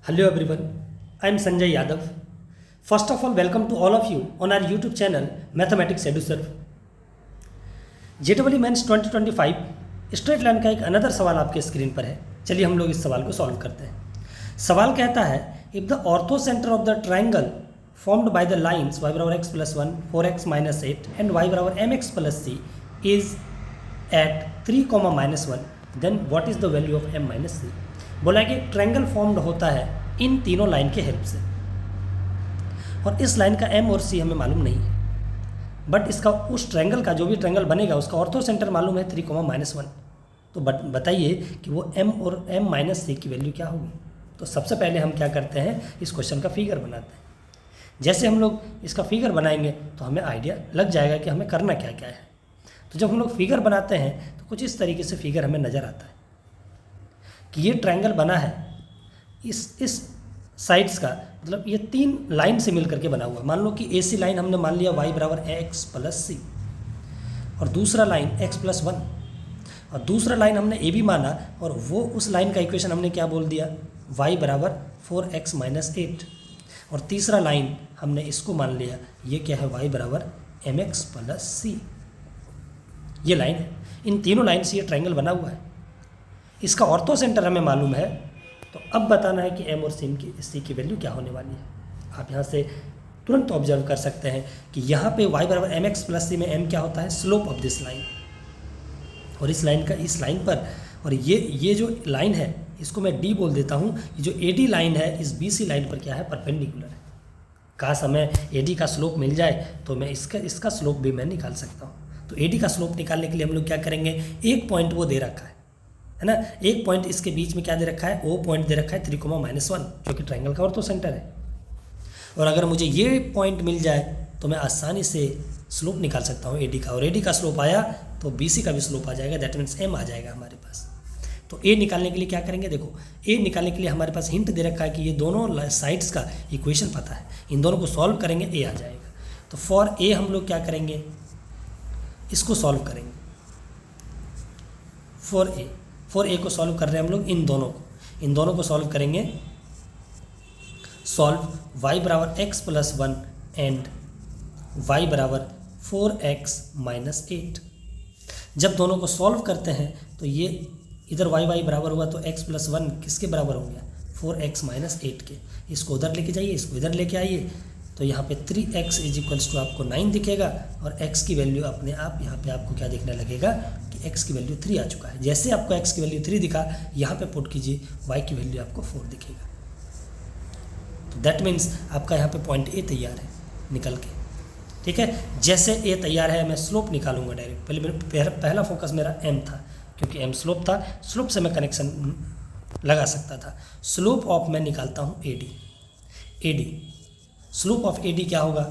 Hello everyone, I am Sanjay Yadav. First of all, welcome to all of you on our YouTube channel Mathematics Eduserve. JEE Mains 2025 straight line का एक another सवाल आपके screen पर है। चलिए हम लोग इस सवाल को सॉल्व करते हैं। सवाल कहता है if the ortho centre of the triangle formed by the lines y बराबर x plus 1, 4x minus 8 and y बराबर mx plus c is at 3, -1, then what is the value of m minus c? बोला कि एक triangle formed होता है इन तीनों line के help से, और इस लाइन का m और c हमें मालूम नहीं है, बट इसका उस ट्रायंगल का जो भी ट्रायंगल बनेगा उसका ऑर्थो सेंटर मालूम है 3, -1। तो बताइए कि वो m और m माइनस c की वैल्यू क्या होगी। तो सबसे पहले हम क्या करते हैं, इस क्वेश्चन का फिगर बनाते हैं। जैसे हम लोग इसका फिगर बनाएंगे तो हमें आइडिया लग जाएगा कि हमें करना क्या क्या है। तो जब हम लोग फिगर बनाते हैं तो कुछ इस तरीके से फिगर हमें नज़र आता है कि ये ट्रायंगल बना है इस साइड्स का, मतलब ये तीन लाइन से मिल करके बना हुआ है। मान लो कि AC लाइन हमने मान लिया y बराबर x प्लस c, और दूसरा लाइन x प्लस 1, और दूसरा लाइन हमने AB माना, और वो उस लाइन का इक्वेशन हमने क्या बोल दिया, y बराबर 4x माइनस 8, और तीसरा लाइन हमने इसको मान लिया, ये क्या है, y बराबर mx प्लस c। ये लाइन है, इन तीनों लाइन से ये ट्रायंगल बना हुआ है। इसका ऑर्थो सेंटर हमें मालूम है, तो अब बताना है कि m और c की वैल्यू क्या होने वाली है। आप यहाँ से तुरंत ऑब्जर्व कर सकते हैं कि यहाँ पे y बराबर mx प्लस c में m क्या होता है, स्लोप ऑफ दिस लाइन, और इस लाइन का इस लाइन पर, और ये जो लाइन है इसको मैं d बोल देता हूँ। ये जो AD लाइन है इस BC लाइन पर क्या है, परपेंडिकुलर है। काश हमें AD का स्लोप मिल जाए तो मैं इसका स्लोप भी मैं निकाल सकता हूँ। तो AD का स्लोप निकालने के लिए हम लोग क्या करेंगे, एक पॉइंट वो दे रखा है ना, एक पॉइंट इसके बीच में क्या दे रखा है, O पॉइंट दे रखा है 3, -1, जो कि ट्रायंगल का ऑर्थो सेंटर है। और अगर मुझे ये पॉइंट मिल जाए तो मैं आसानी से स्लोप निकाल सकता हूँ AD का, और AD का स्लोप आया तो BC का भी स्लोप आ जाएगा, दैट मीन्स m आ जाएगा हमारे पास। तो A निकालने के लिए क्या करेंगे, देखो A निकालने के लिए हमारे पास हिंट दे रखा है कि ये दोनों साइड्स का इक्वेशन पता है, इन दोनों को सॉल्व करेंगे A आ जाएगा। तो फॉर A हम लोग क्या करेंगे, इसको सॉल्व करेंगे। फॉर A को सॉल्व कर रहे हैं हम लोग, इन दोनों को सॉल्व करेंगे। सॉल्व y बराबर x प्लस 1 एंड y बराबर 4x माइनस 8। जब दोनों को सॉल्व करते हैं तो ये इधर y बराबर हुआ तो x प्लस 1 किसके बराबर हो गया, 4x माइनस 8 के। इसको उधर लेके जाइए, इसको इधर लेके आइए, तो यहाँ पे 3x इज इक्वल्स टू आपको 9 दिखेगा, और x की वैल्यू अपने आप यहाँ पे आपको क्या दिखने लगेगा कि x की वैल्यू 3 आ चुका है। जैसे आपको x की वैल्यू 3 दिखा, यहाँ पे पुट कीजिए, y की वैल्यू आपको 4 दिखेगा। तो दैट मीन्स आपका यहाँ पे पॉइंट A तैयार है निकल के, ठीक है। जैसे A तैयार है मैं स्लोप निकालूंगा डायरेक्ट। पहले पहला फोकस मेरा m था, क्योंकि m स्लोप था, स्लोप से मैं कनेक्शन लगा सकता था। स्लोप ऑफ मैं निकालता हूँ AD। स्लोप ऑफ AD क्या होगा,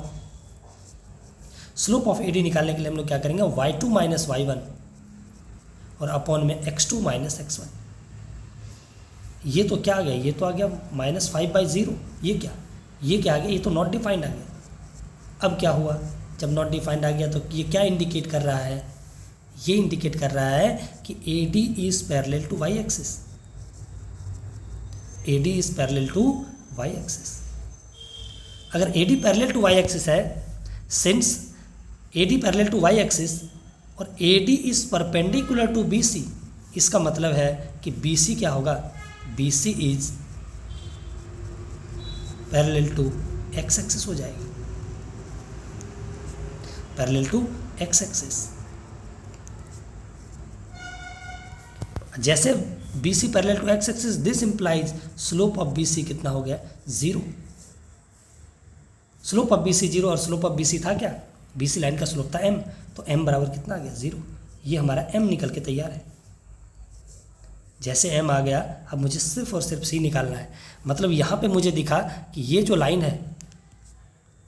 स्लोप ऑफ AD निकालने के लिए हम लोग क्या करेंगे, y2 माइनस y1 और अपॉन में x2 माइनस x1। ये तो क्या आ गया, ये तो आ गया -5/0। ये क्या आ गया, ये तो नॉट डिफाइंड आ गया। अब क्या हुआ, जब नॉट डिफाइंड आ गया तो ये क्या इंडिकेट कर रहा है, ये इंडिकेट कर रहा है कि AD is parallel to y axis. AD is parallel to y axis. अगर AD parallel to y axis है, since AD parallel to y axis और AD is perpendicular to BC, इसका मतलब है कि BC क्या होगा, BC is parallel to x axis हो जाएगी, पैरेलल टू x एक्सिस। जैसे BC parallel to x axis, this implies slope of BC कितना हो गया, 0। स्लोप ऑफ BC 0, और स्लोप ऑफ BC था क्या, BC लाइन का स्लोप था m, तो m बराबर कितना आ गया, 0। ये हमारा m निकल के तैयार है। जैसे m आ गया, अब मुझे सिर्फ और सिर्फ c निकालना है। मतलब यहाँ पे मुझे दिखा कि ये जो लाइन है,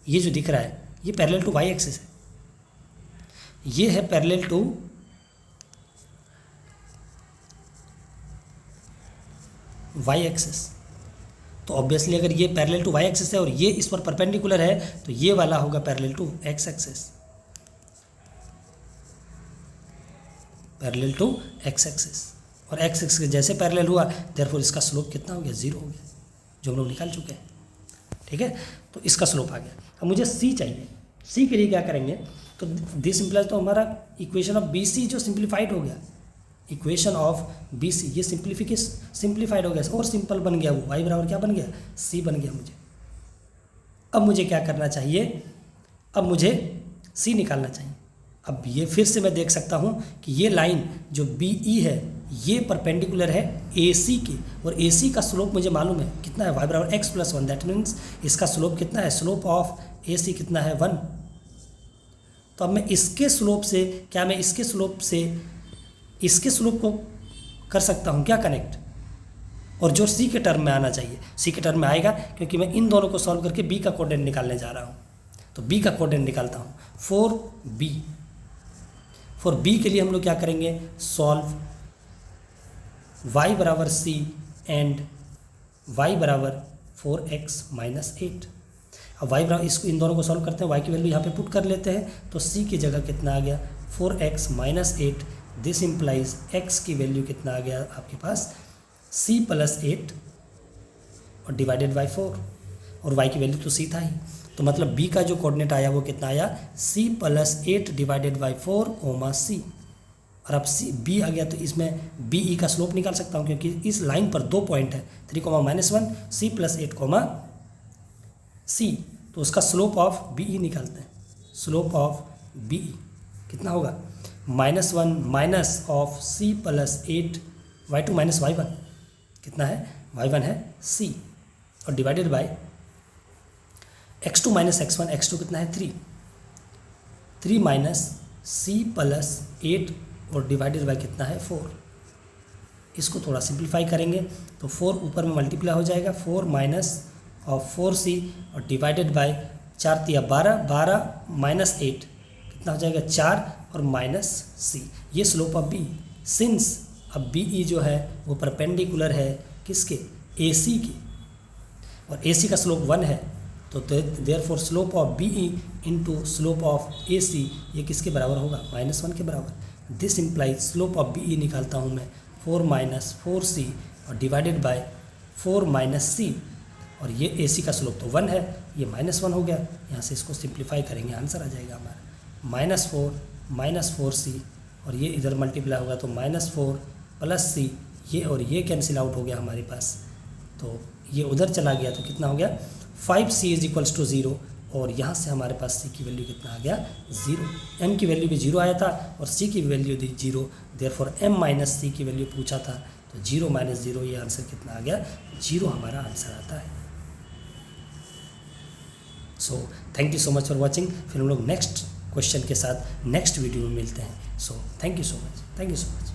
ये जो दिख रहा है, ये पैरेलल टू y एक्सिस है, ये है पैरेलल टू y एक्सिस। तो ऑब्वियसली अगर ये पैरेलल टू y एक्सिस है और ये इस पर परपेंडिकुलर है, तो ये वाला होगा parallel to x axis, parallel to x axis. और x एक्सिस के जैसे पैरेलल हुआ, देयरफॉर इसका स्लोप कितना हो गया, 0 हो गया, जो हम लोग निकाल चुके हैं। ठीक है, तो इसका स्लोप आ गया। अब मुझे सी चाहिए। सी के लिए क्या करेंगे, तो दिस इम्प्लाइज, तो हमारा इक्वेशन ऑफ बी सी जो सिंप्लीफाइड हो गया, इक्वेशन ऑफ बी सी ये सिंप्लीफाइड हो गया और सिंपल बन गया, वो वाई बराबर क्या बन गया, सी बन गया मुझे। अब मुझे क्या करना चाहिए, अब मुझे सी निकालना चाहिए। अब ये फिर से मैं देख सकता हूँ कि ये लाइन जो बी ई है ये परपेंडिकुलर है ए सी के, और ए सी का स्लोप मुझे मालूम है कितना है, वाई बराबर x plus one. That means इसका स्लोप कितना है, स्लोप ऑफ ए सी कितना है, 1। तो अब मैं इसके स्लोप से, क्या मैं इसके स्लोप को कर सकता हूँ क्या कनेक्ट, और जो सी के टर्म में आना चाहिए, सी के टर्म में आएगा, क्योंकि मैं इन दोनों को सॉल्व करके बी का कोऑर्डिनेट निकालने जा रहा हूँ। तो बी का कोऑर्डिनेट निकालता हूँ, फॉर बी के लिए हम लोग क्या करेंगे, सॉल्व y बराबर सी एंड y बराबर 4x माइनस 8। अब y बराबर, इसको इन दोनों को सॉल्व करते हैं, y की वैल्यू यहाँ पे पुट कर लेते हैं, तो c की जगह कितना आ गया, 4x minus 8। This implies x की वैल्यू कितना आ गया आपके पास, c प्लस 8 और डिवाइडेड बाई 4, और y की वैल्यू तो c था ही, तो मतलब b का जो कोऑर्डिनेट आया वो कितना आया, c plus 8 divided by 4 comma c। और अब सी बी आ गया, तो इसमें बी ई का स्लोप निकाल सकता हूँ, क्योंकि इस लाइन पर 2 पॉइंट है, 3,-1 सी प्लस 8 सी, तो उसका स्लोप ऑफ बी ई निकालते हैं। स्लोप ऑफ बी ई कितना होगा, -1 minus of c plus 8 y2 minus y1 कितना है, y1 है c, और divided by x2 minus x1, x2 कितना है 3 माइनस c प्लस 8 और डिवाइडेड बाय कितना है 4। इसको थोड़ा सिंप्लीफाई करेंगे तो 4 ऊपर में मल्टीप्लाई हो जाएगा, 4 माइनस ऑफ 4c और डिवाइडेड बाय 4 तिया 12 माइनस 8 कितना हो जाएगा 4 और माइनस c। ये स्लोप ऑफ बी, सिंस अब बी ई जो है वो परपेंडिकुलर है किसके, ए सी के, और ए सी का स्लोप 1 है, तो therefore slope of B E into slope of A C ये किसके बराबर होगा, -1 के बराबर। This implies slope of B E निकालता हूँ मैं, 4 माइनस 4c और डिवाइडेड बाय 4 माइनस c, और ये ए सी का स्लोप तो 1 है, ये -1 हो गया। यहाँ से इसको सिंप्लीफाई करेंगे, आंसर आ जाएगा हमारा -4 -4c, और ये इधर मल्टीप्लाई होगा तो -4 प्लस c, ये और ये कैंसिल आउट हो गया हमारे पास, तो ये उधर चला गया, तो कितना हो गया 5c इज इक्वल्स टू 0, और यहाँ से हमारे पास c की वैल्यू कितना आ गया 0। m की वैल्यू भी 0 आया था और c की वैल्यू थी 0, देयरफॉर m माइनस c की वैल्यू पूछा था, तो 0 माइनस 0 ये आंसर कितना आ गया 0 हमारा आंसर आता है। So thank you so much for watching. फिर हम लोग नेक्स्ट क्वेश्चन के साथ नेक्स्ट वीडियो में मिलते हैं। So thank you so much.